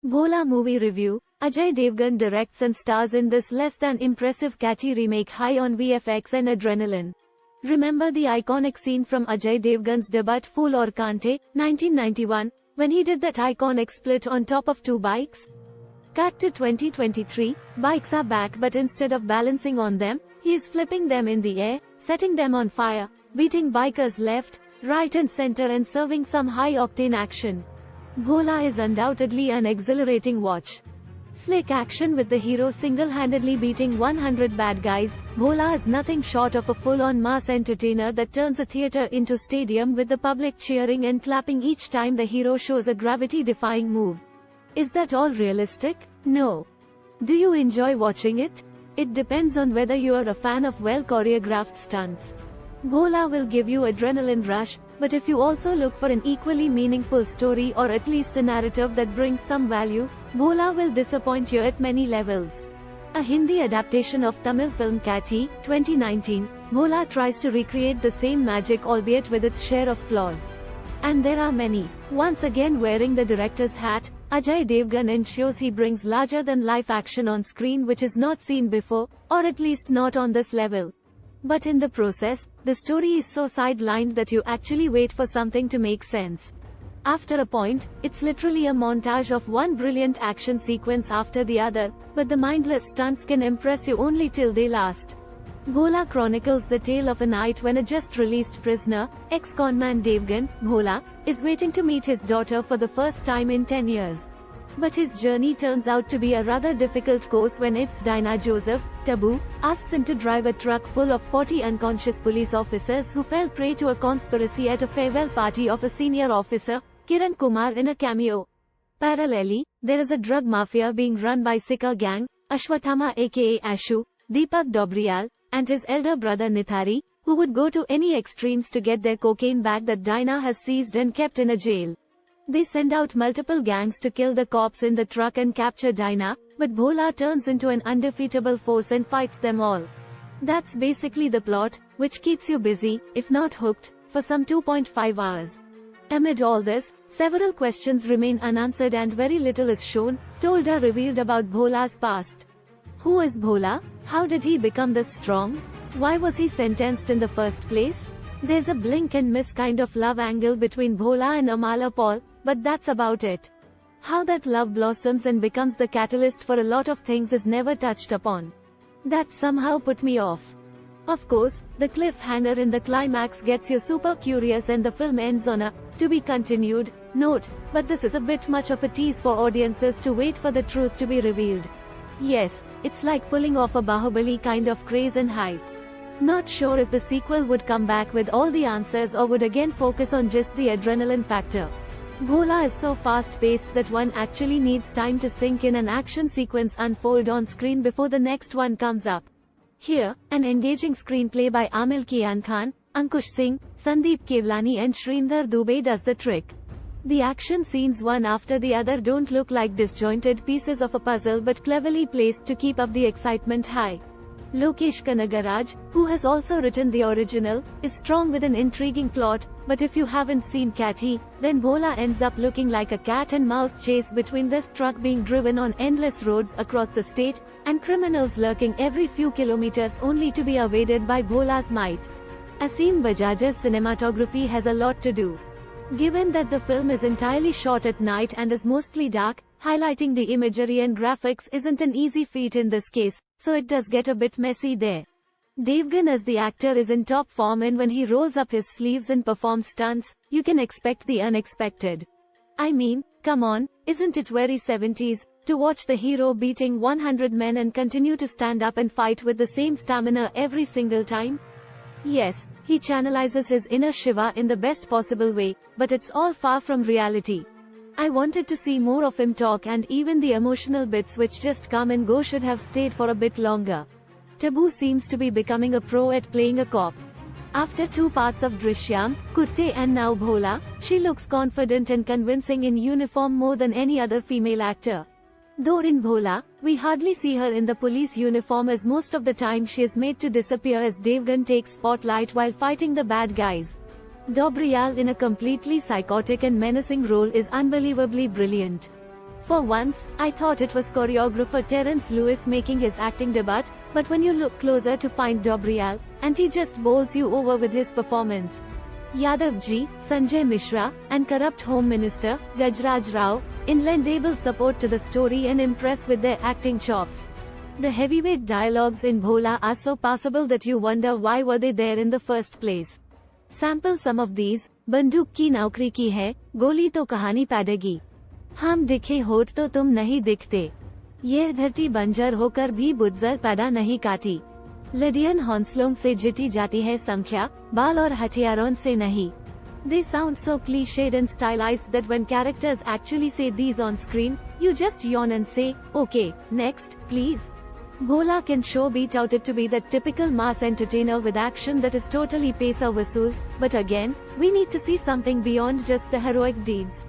Bholaa movie review. Ajay Devgan directs and stars in this less than impressive catchy remake high on VFX and adrenaline. Remember the iconic scene from Ajay Devgan's debut Fool Aur Kante, 1991, when he did that iconic split on top of two bikes? Cut to 2023, bikes are back, but instead of balancing on them, he is flipping them in the air, setting them on fire, beating bikers left, right and center and serving some high-octane action. Bholaa is undoubtedly an exhilarating watch. Slick action with the hero single-handedly beating 100 bad guys. Bholaa is nothing short of a full-on mass entertainer that turns a theater into stadium with the public cheering and clapping each time the hero shows a gravity-defying move. Is that all realistic? No. Do you enjoy watching it? It depends on whether you are a fan of well-choreographed stunts. Bholaa will give you adrenaline rush, but if you also look for an equally meaningful story or at least a narrative that brings some value, Bholaa will disappoint you at many levels. A Hindi adaptation of Tamil film Katti, 2019, Bholaa tries to recreate the same magic albeit with its share of flaws. And there are many. Once again wearing the director's hat, Ajay Devgan ensures he brings larger-than-life action on screen which is not seen before, or at least not on this level. But in the process, the story is so sidelined that you actually wait for something to make sense. After a point, it's literally a montage of one brilliant action sequence after the other, but the mindless stunts can impress you only till they last. Bholaa chronicles the tale of a night when a just-released prisoner, ex-conman Devgan, Bholaa, is waiting to meet his daughter for the first time in 10 years. But his journey turns out to be a rather difficult course when it's Dinah Joseph, Taboo, asks him to drive a truck full of 40 unconscious police officers who fell prey to a conspiracy at a farewell party of a senior officer, Kiran Kumar, in a cameo. Parallelly, there is a drug mafia being run by Sikka gang, Ashwathama aka Ashu, Deepak Dobriyal, and his elder brother Nithari, who would go to any extremes to get their cocaine back that Dinah has seized and kept in a jail. They send out multiple gangs to kill the cops in the truck and capture Dinah, but Bholaa turns into an undefeatable force and fights them all. That's basically the plot, which keeps you busy, if not hooked, for some 2.5 hours. Amid all this, several questions remain unanswered and very little is shown, told or revealed about Bholaa's past. Who is Bholaa? How did he become this strong? Why was he sentenced in the first place? There's a blink and miss kind of love angle between Bholaa and Amala Paul, but that's about it. How that love blossoms and becomes the catalyst for a lot of things is never touched upon. That somehow put me off. Of course, the cliffhanger in the climax gets you super curious and the film ends on a "to be continued" note, but this is a bit much of a tease for audiences to wait for the truth to be revealed. Yes, it's like pulling off a Bahubali kind of craze and hype. Not sure if the sequel would come back with all the answers or would again focus on just the adrenaline factor. Bholaa is so fast-paced that one actually needs time to sink in an action sequence unfold on screen before the next one comes up. Here, an engaging screenplay by Amil Kian Khan, Ankush Singh, Sandeep Kevlani and Shrindar Dubey does the trick. The action scenes one after the other don't look like disjointed pieces of a puzzle but cleverly placed to keep up the excitement high. Lokesh Kanagaraj, who has also written the original, is strong with an intriguing plot, but if you haven't seen Katti, then Bholaa ends up looking like a cat and mouse chase between this truck being driven on endless roads across the state, and criminals lurking every few kilometers only to be evaded by Bholaa's might. Aseem Bajaj's cinematography has a lot to do. Given that the film is entirely shot at night and is mostly dark, highlighting the imagery and graphics isn't an easy feat in this case, so it does get a bit messy there. Devgan as the actor is in top form, and when he rolls up his sleeves and performs stunts, you can expect the unexpected. I mean, come on, isn't it very 70s, to watch the hero beating 100 men and continue to stand up and fight with the same stamina every single time? Yes, he channelizes his inner Shiva in the best possible way, but it's all far from reality. I wanted to see more of him talk, and even the emotional bits which just come and go should have stayed for a bit longer. Taboo seems to be becoming a pro at playing a cop. After 2 parts of Drishyam, Kutte and now Bholaa, she looks confident and convincing in uniform more than any other female actor. Though in Bholaa, we hardly see her in the police uniform, as most of the time she is made to disappear as Devgan takes spotlight while fighting the bad guys. Dobriyal in a completely psychotic and menacing role is unbelievably brilliant. For once, I thought it was choreographer Terence Lewis making his acting debut, but when you look closer to find Dobrial, and he just bowls you over with his performance. Yadav ji, Sanjay Mishra, and corrupt Home Minister, Gajraj Rao, lend able support to the story and impress with their acting chops. The heavyweight dialogues in Bholaa are so passable that you wonder why were they there in the first place. Sample some of these. बंदूक की नौकरी की है, गोली तो कहानी पैदेगी. हम दिखे होत तो तुम नहीं दिखते. यह धरती बंजर होकर भी बुज्जर पैदा नहीं काटी. लिडियन हॉन्सलों से जीती जाती है संख्या, बाल और हथियारों से नहीं. They sound so cliched and stylized that when characters actually say these on screen, you just yawn and say, okay, next, please. Bholaa can sure be touted to be that typical mass entertainer with action that is totally paisa vasool, but again, we need to see something beyond just the heroic deeds.